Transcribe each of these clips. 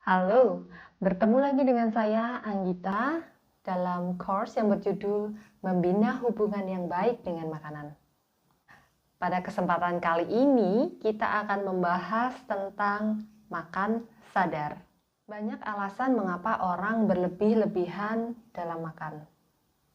Halo, bertemu lagi dengan saya Anggita dalam course yang berjudul Membina Hubungan yang Baik dengan Makanan. Pada kesempatan kali ini kita akan membahas tentang makan sadar. Banyak alasan mengapa orang berlebih-lebihan dalam makan.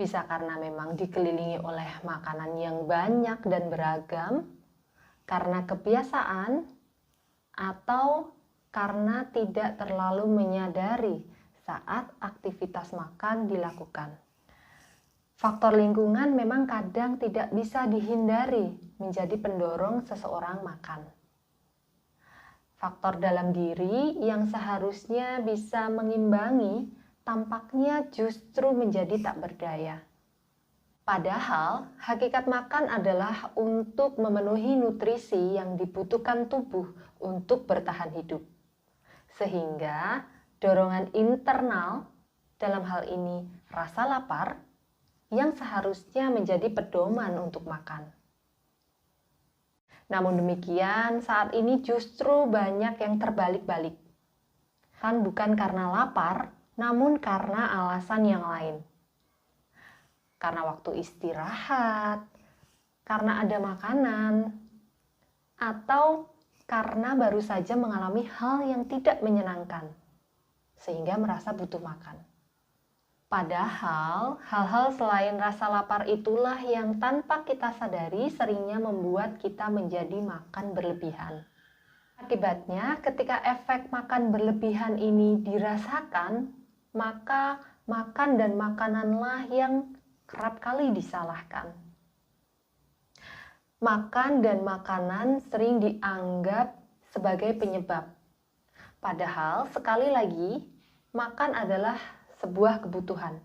Bisa karena memang dikelilingi oleh makanan yang banyak dan beragam, karena kebiasaan, atau karena tidak terlalu menyadari saat aktivitas makan dilakukan. Faktor lingkungan memang kadang tidak bisa dihindari menjadi pendorong seseorang makan. Faktor dalam diri yang seharusnya bisa mengimbangi tampaknya justru menjadi tak berdaya. Padahal, hakikat makan adalah untuk memenuhi nutrisi yang dibutuhkan tubuh untuk bertahan hidup. Sehingga, dorongan internal, dalam hal ini rasa lapar, yang seharusnya menjadi pedoman untuk makan. Namun demikian, saat ini justru banyak yang terbalik-balik. Bukan karena lapar, namun karena alasan yang lain. Karena waktu istirahat, karena ada makanan, atau karena baru saja mengalami hal yang tidak menyenangkan, sehingga merasa butuh makan. Padahal, hal-hal selain rasa lapar itulah yang tanpa kita sadari seringnya membuat kita menjadi makan berlebihan. Akibatnya, ketika efek makan berlebihan ini dirasakan, maka makan dan makananlah yang kerap kali disalahkan. Makan dan makanan sering dianggap sebagai penyebab. Padahal sekali lagi, makan adalah sebuah kebutuhan,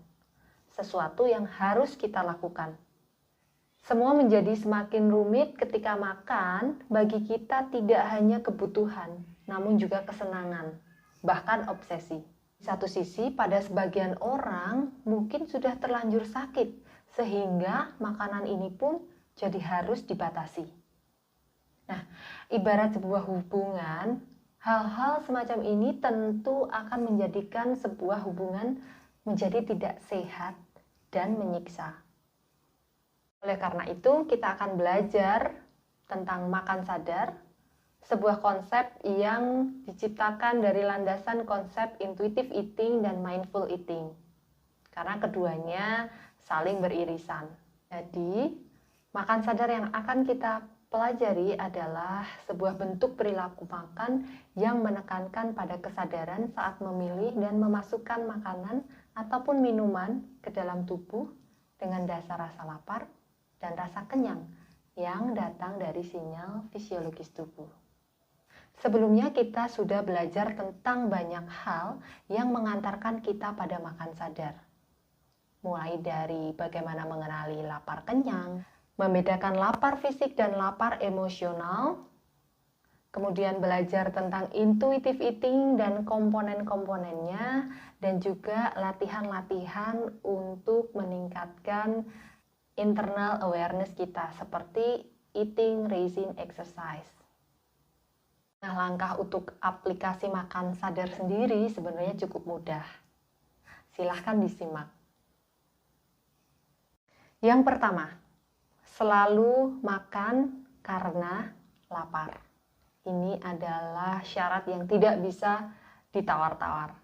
sesuatu yang harus kita lakukan. Semua menjadi semakin rumit ketika makan bagi kita tidak hanya kebutuhan, namun juga kesenangan, bahkan obsesi. Di satu sisi, pada sebagian orang mungkin sudah terlanjur sakit, sehingga makanan ini pun jadi harus dibatasi. Nah, ibarat sebuah hubungan, hal-hal semacam ini tentu akan menjadikan sebuah hubungan menjadi tidak sehat dan menyiksa. Oleh karena itu, kita akan belajar tentang makan sadar, sebuah konsep yang diciptakan dari landasan konsep intuitive eating dan mindful eating. Karena keduanya saling beririsan. Jadi, makan sadar yang akan kita pelajari adalah sebuah bentuk perilaku makan yang menekankan pada kesadaran saat memilih dan memasukkan makanan ataupun minuman ke dalam tubuh dengan dasar rasa lapar dan rasa kenyang yang datang dari sinyal fisiologis tubuh. Sebelumnya kita sudah belajar tentang banyak hal yang mengantarkan kita pada makan sadar. Mulai dari bagaimana mengenali lapar kenyang, membedakan lapar fisik dan lapar emosional, kemudian belajar tentang intuitive eating dan komponen-komponennya, dan juga latihan-latihan untuk meningkatkan internal awareness kita, seperti eating raising exercise. Nah, langkah untuk aplikasi makan sadar sendiri sebenarnya cukup mudah. Silahkan disimak. Yang pertama, selalu makan karena lapar. Ini adalah syarat yang tidak bisa ditawar-tawar.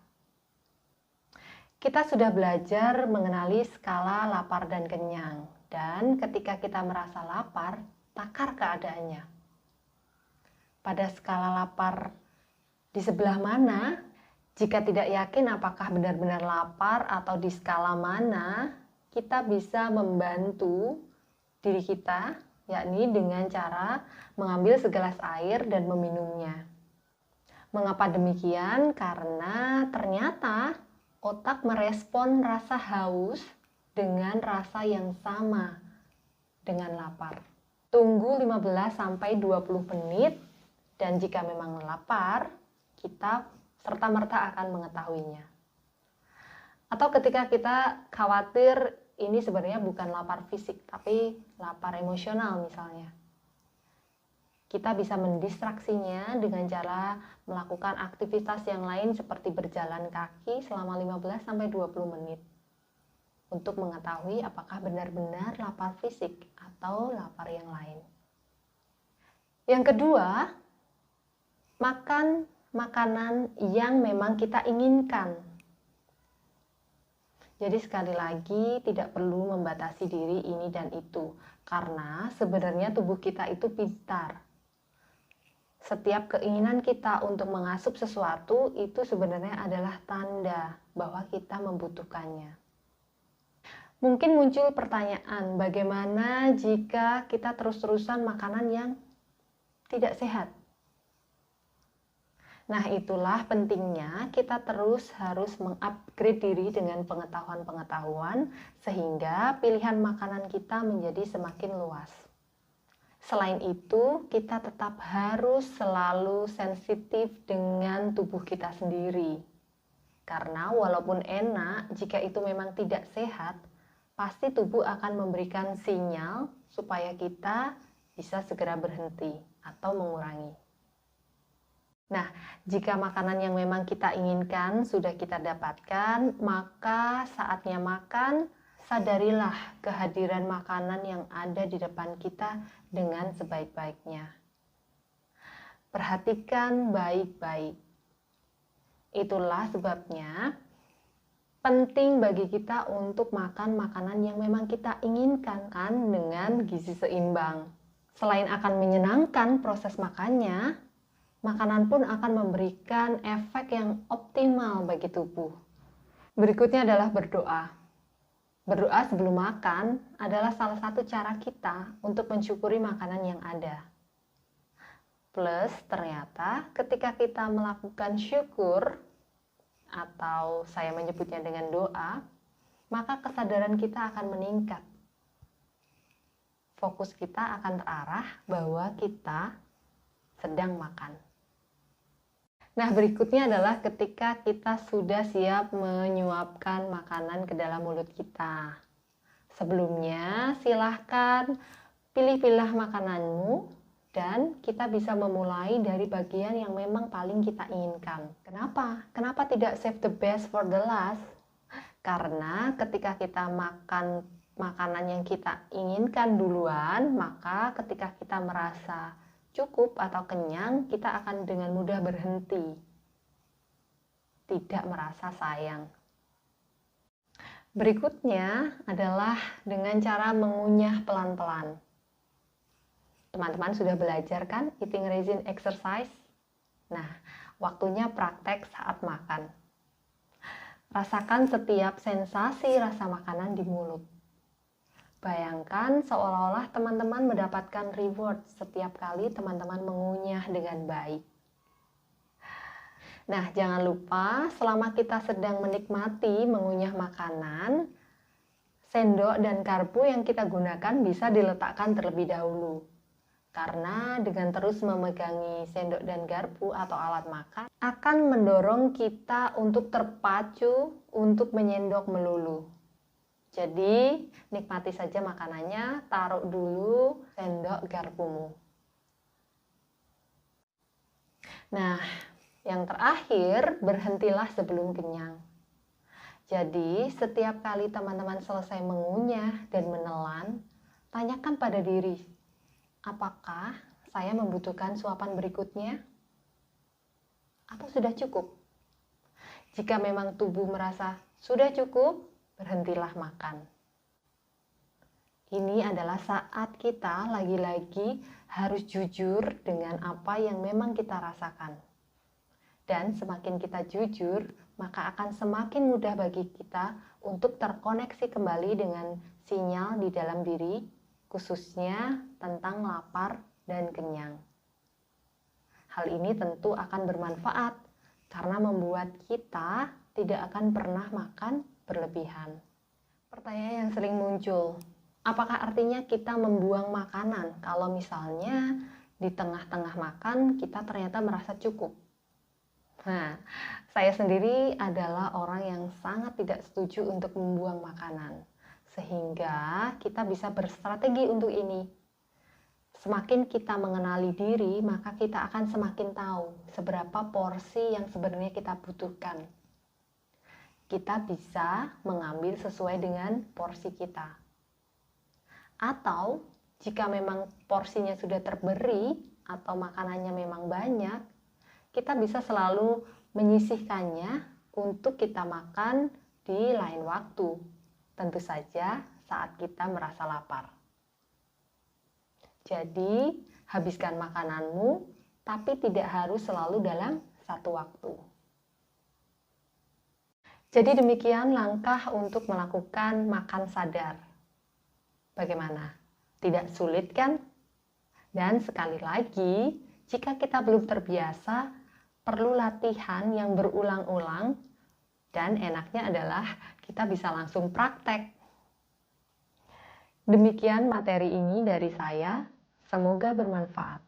Kita sudah belajar mengenali skala lapar dan kenyang. Dan ketika kita merasa lapar, takar keadaannya. Pada skala lapar di sebelah mana? Jika tidak yakin apakah benar-benar lapar atau di skala mana, kita bisa membantu diri kita, yakni dengan cara mengambil segelas air dan meminumnya. Mengapa demikian? Karena ternyata otak merespon rasa haus dengan rasa yang sama dengan lapar. Tunggu 15-20 menit, dan jika memang lapar, kita serta-merta akan mengetahuinya. Atau ketika kita khawatir ini sebenarnya bukan lapar fisik, tapi lapar emosional misalnya. Kita bisa mendistraksinya dengan cara melakukan aktivitas yang lain seperti berjalan kaki selama 15-20 menit untuk mengetahui apakah benar-benar lapar fisik atau lapar yang lain. Yang kedua, makan makanan yang memang kita inginkan. Jadi sekali lagi tidak perlu membatasi diri ini dan itu, karena sebenarnya tubuh kita itu pintar. Setiap keinginan kita untuk mengasup sesuatu itu sebenarnya adalah tanda bahwa kita membutuhkannya. Mungkin muncul pertanyaan, bagaimana jika kita terus-terusan makanan yang tidak sehat? Nah, itulah pentingnya kita terus harus mengupgrade diri dengan pengetahuan-pengetahuan sehingga pilihan makanan kita menjadi semakin luas. Selain itu, kita tetap harus selalu sensitif dengan tubuh kita sendiri. Karena walaupun enak, jika itu memang tidak sehat, pasti tubuh akan memberikan sinyal supaya kita bisa segera berhenti atau mengurangi. Nah, jika makanan yang memang kita inginkan sudah kita dapatkan, maka saatnya makan, sadarilah kehadiran makanan yang ada di depan kita dengan sebaik-baiknya. Perhatikan baik-baik. Itulah sebabnya penting bagi kita untuk makan makanan yang memang kita inginkan kan dengan gizi seimbang. Selain akan menyenangkan proses makannya, makanan pun akan memberikan efek yang optimal bagi tubuh. Berikutnya adalah berdoa. Berdoa sebelum makan adalah salah satu cara kita untuk mensyukuri makanan yang ada. Plus, ternyata ketika kita melakukan syukur, atau saya menyebutnya dengan doa, maka kesadaran kita akan meningkat. Fokus kita akan terarah bahwa kita sedang makan. Nah, berikutnya adalah ketika kita sudah siap menyuapkan makanan ke dalam mulut kita. Sebelumnya, silahkan pilih-pilih makananmu dan kita bisa memulai dari bagian yang memang paling kita inginkan. Kenapa? Kenapa tidak save the best for the last? Karena ketika kita makan makanan yang kita inginkan duluan, maka ketika kita merasa cukup atau kenyang, kita akan dengan mudah berhenti. Tidak merasa sayang. Berikutnya adalah dengan cara mengunyah pelan-pelan. Teman-teman sudah belajar kan eating resin exercise? Nah, waktunya praktek saat makan. Rasakan setiap sensasi rasa makanan di mulut. Bayangkan seolah-olah teman-teman mendapatkan reward setiap kali teman-teman mengunyah dengan baik. Nah, jangan lupa selama kita sedang menikmati mengunyah makanan, sendok dan garpu yang kita gunakan bisa diletakkan terlebih dahulu. Karena dengan terus memegangi sendok dan garpu atau alat makan akan mendorong kita untuk terpacu untuk menyendok melulu. Jadi, nikmati saja makanannya, taruh dulu sendok garpumu. Nah, yang terakhir, berhentilah sebelum kenyang. Jadi, setiap kali teman-teman selesai mengunyah dan menelan, tanyakan pada diri, apakah saya membutuhkan suapan berikutnya? Atau sudah cukup? Jika memang tubuh merasa sudah cukup, berhentilah makan. Ini adalah saat kita lagi-lagi harus jujur dengan apa yang memang kita rasakan. Dan semakin kita jujur, maka akan semakin mudah bagi kita untuk terkoneksi kembali dengan sinyal di dalam diri, khususnya tentang lapar dan kenyang. Hal ini tentu akan bermanfaat karena membuat kita tidak akan pernah makan berlebihan. Pertanyaan yang sering muncul, apakah artinya kita membuang makanan kalau misalnya di tengah-tengah makan kita ternyata merasa cukup? Nah, saya sendiri adalah orang yang sangat tidak setuju untuk membuang makanan, sehingga kita bisa berstrategi untuk ini. Semakin kita mengenali diri, maka kita akan semakin tahu seberapa porsi yang sebenarnya kita butuhkan. Kita bisa mengambil sesuai dengan porsi kita. Atau jika memang porsinya sudah terberi atau makanannya memang banyak, kita bisa selalu menyisihkannya untuk kita makan di lain waktu. Tentu saja saat kita merasa lapar. Jadi, habiskan makananmu, tapi tidak harus selalu dalam satu waktu. Jadi demikian langkah untuk melakukan makan sadar. Bagaimana? Tidak sulit kan? Dan sekali lagi, jika kita belum terbiasa, perlu latihan yang berulang-ulang, dan enaknya adalah kita bisa langsung praktek. Demikian materi ini dari saya. Semoga bermanfaat.